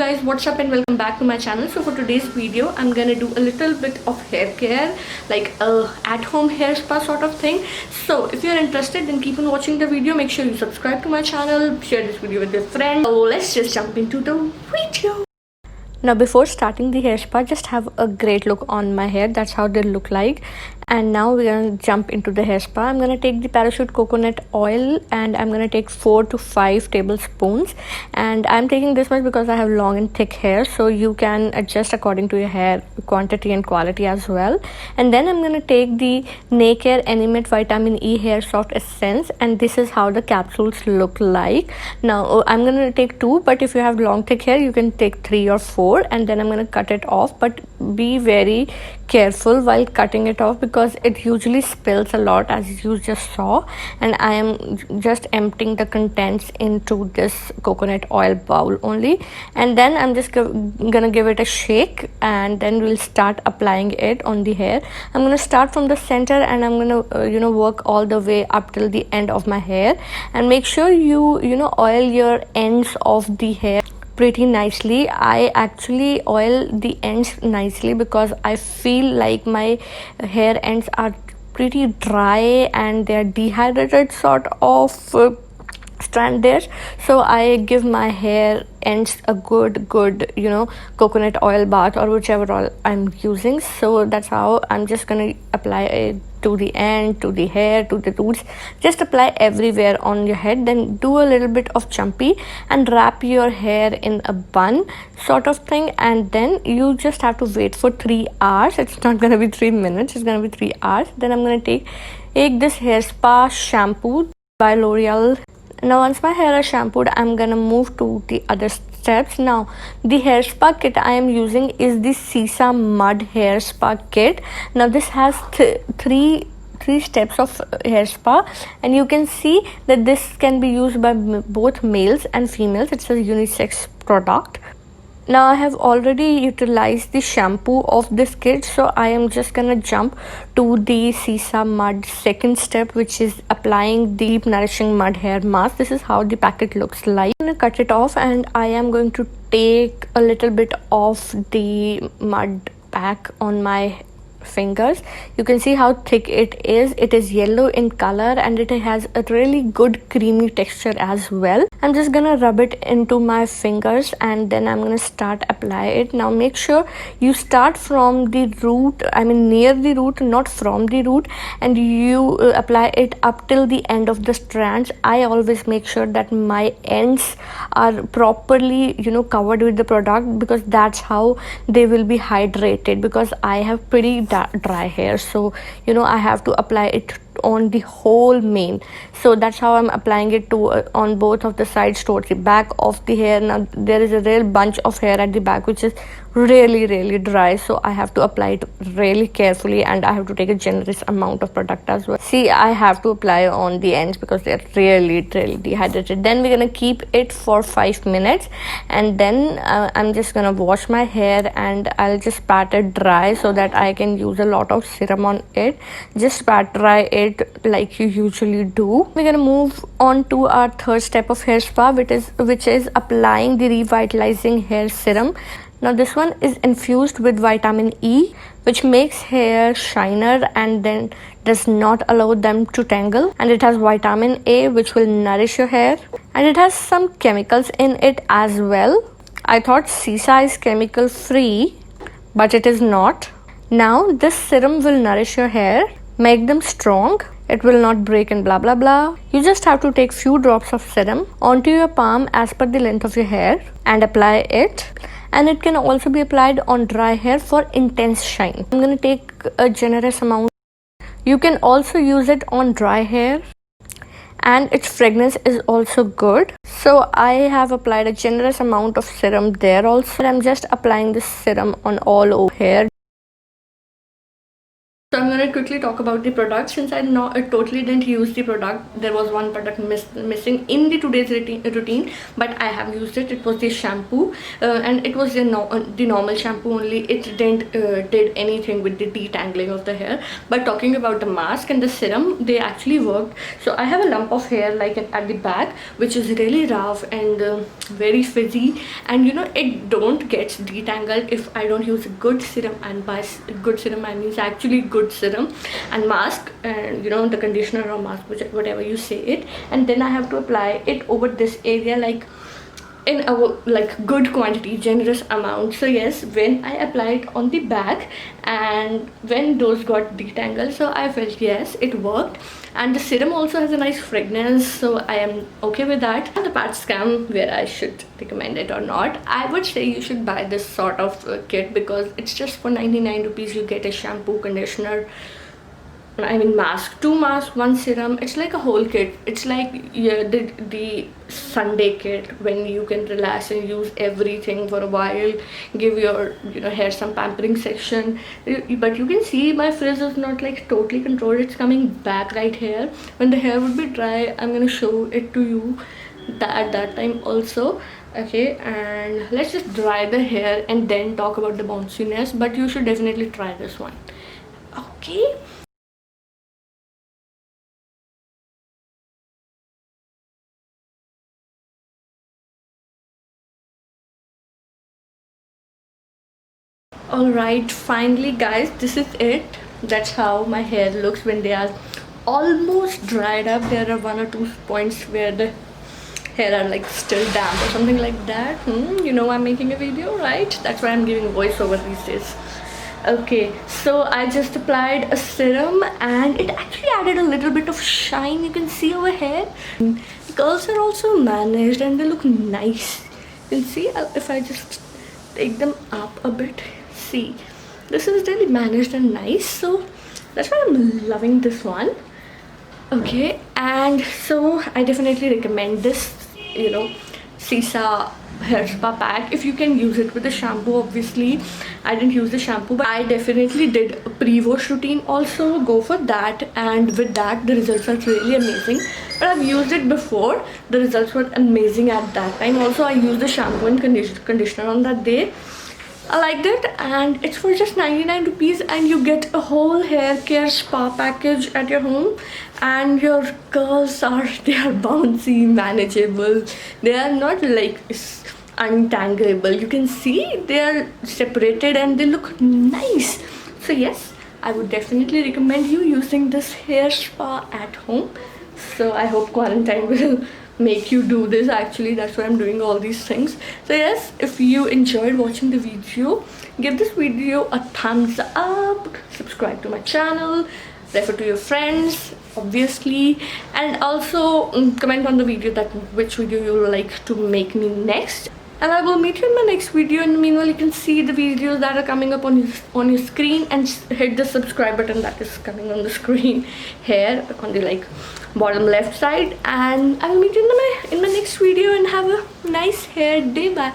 guys, what's up and welcome back to my channel. So for today's video I'm gonna do a little bit of hair care, like a at-home hair spa sort of thing. So if you're interested, then keep on watching the video. Make sure you subscribe to my channel, share this video with your friends. So let's just jump into the video. Now before starting the hair spa, just have a great look on my hair. That's how they look like. And now we're gonna jump into the hair spa. I'm gonna take the Parachute coconut oil and I'm gonna take 4 to 5 tablespoons, and I'm taking this much because I have long and thick hair, so you can adjust according to your hair quantity and quality as well. And then I'm gonna take the Naked Animate Vitamin E Hair Soft Essence, and this is how the capsules look like. Now I'm gonna take 2, but if you have long thick hair you can take 3 or 4, and then I'm gonna cut it off. But be very careful while cutting it off because it usually spills a lot, as you just saw, and I am just emptying the contents into this coconut oil bowl only. And then I'm just gonna give it a shake, and then we'll start applying it on the hair. I'm gonna start from the center and I'm gonna work all the way up till the end of my hair. And make sure you oil your ends of the hair pretty nicely. I actually oil the ends nicely because I feel like my hair ends are pretty dry and they're dehydrated sort of strand there. So I give my hair ends a good coconut oil bath or whichever oil I'm using. So that's how I'm just gonna apply it to the end, to the hair, to the roots. Just apply everywhere on your head. Then do a little bit of chumpy and wrap your hair in a bun sort of thing, and then you just have to wait for 3 hours. It's not gonna be 3 minutes, it's gonna be 3 hours. Then I'm gonna take this hair spa shampoo by L'Oreal. Now once my hair is shampooed, I'm gonna move to the other steps. Now the hair spa kit I am using is the Sisa Mud hair spa kit. Now this has three steps of hair spa, and you can see that this can be used by both males and females. It's a unisex product. Now I have already utilized the shampoo of this kit, so I am just gonna jump to the Sisa Mud second step, which is applying deep nourishing mud hair mask. This is how the packet looks like. I'm gonna cut it off, and I am going to take a little bit of the mud pack on my fingers. You can see how thick it is. It is yellow in color and it has a really good creamy texture as well. I'm just gonna rub it into my fingers and then I'm gonna start apply it. Now make sure you start from the root, near the root, not from the root, and you apply it up till the end of the strands. I always make sure that my ends are properly covered with the product, because that's how they will be hydrated, because I have pretty dry hair, so I have to apply it on the whole mane. So that's how I'm applying it to on both of the sides towards the back of the hair. Now there is a real bunch of hair at the back which is really dry, so I have to apply it really carefully, and I have to take a generous amount of product as well. See, I have to apply on the ends because they're really dehydrated. Then we're gonna keep it for 5 minutes, and then I'm just gonna wash my hair and I'll just pat it dry so that I can use a lot of serum on it. Just pat dry it like you usually do. We're gonna move on to our third step of hair spa, which is applying the revitalizing hair serum. Now this one is infused with vitamin E, which makes hair shiner and then does not allow them to tangle. And it has vitamin A, which will nourish your hair, and it has some chemicals in it as well. I thought Sisa is chemical free, but it is not. Now this serum will nourish your hair, make them strong, it will not break and blah blah. You just have to take few drops of serum onto your palm as per the length of your hair and apply it. And it can also be applied on dry hair for intense shine. I'm gonna take a generous amount. You can also use it on dry hair, and its fragrance is also good. So I have applied a generous amount of serum there also. I'm just applying this serum on all over hair. So I'm gonna quickly talk about the product. Since I totally didn't use the product, there was one product missing in the today's routine, but I have used it. It was the shampoo, and it was the normal shampoo only. It didn't did anything with the detangling of the hair. But talking about the mask and the serum, they actually worked. So I have a lump of hair like at the back, which is really rough and very frizzy, and you know, it don't get detangled if I don't use a good serum. And by good serum I mean actually good serum and mask, and you know, the conditioner or mask, whatever you say it. And then I have to apply it over this area, like in a like good quantity, generous amount. So yes, when I applied on the back and when those got detangled, so I felt yes, it worked. And the serum also has a nice fragrance, so I am okay with that. The pat scam, where I should recommend it or not, I would say you should buy this sort of kit, because it's just for 99 rupees you get a shampoo, conditioner, I mean mask, 2 masks, 1 serum. It's like a whole kit. It's like, yeah, the Sunday kit, when you can relax and use everything for a while, give your, you know, hair some pampering section. But you can see my frizz is not like totally controlled. It's coming back right here. When the hair would be dry, I'm gonna show it to you at that time also. Okay, and let's just dry the hair and then talk about the bounciness. But you should definitely try this one. Okay. Alright, finally guys, this is it. That's how my hair looks when they are almost dried up. There are 1 or 2 points where the hair are like still damp or something like that. You know, I'm making a video, right? That's why I'm giving voiceover these days. Okay, so I just applied a serum and it actually added a little bit of shine, you can see over here. The curls are also managed and they look nice. You can see if I just take them up a bit. See, this is really managed and nice, so that's why I'm loving this one. Okay, and so I definitely recommend this, you know, Sisa hair spa pack. If you can use it with the shampoo, obviously I didn't use the shampoo, but I definitely did a pre-wash routine also. Go for that, and with that the results are really amazing. But I've used it before, the results were amazing at that time. Also I used the shampoo and conditioner on that day. I liked it, and it's for just 99 rupees, and you get a whole hair care spa package at your home. And your curls are, they are bouncy, manageable. They are not like untangleable. You can see they are separated and they look nice. So yes, I would definitely recommend you using this hair spa at home. So I hope quarantine will make you do this. Actually, that's why I'm doing all these things. So yes, if you enjoyed watching the video, give this video a thumbs up, subscribe to my channel, refer to your friends obviously, and also comment on the video that which video you would like to make me next. And I will meet you in my next video. And meanwhile, you can see the videos that are coming up on your screen, and hit the subscribe button that is coming on the screen here on the like bottom left side. And I will meet you in my next video, and have a nice hair day. Bye.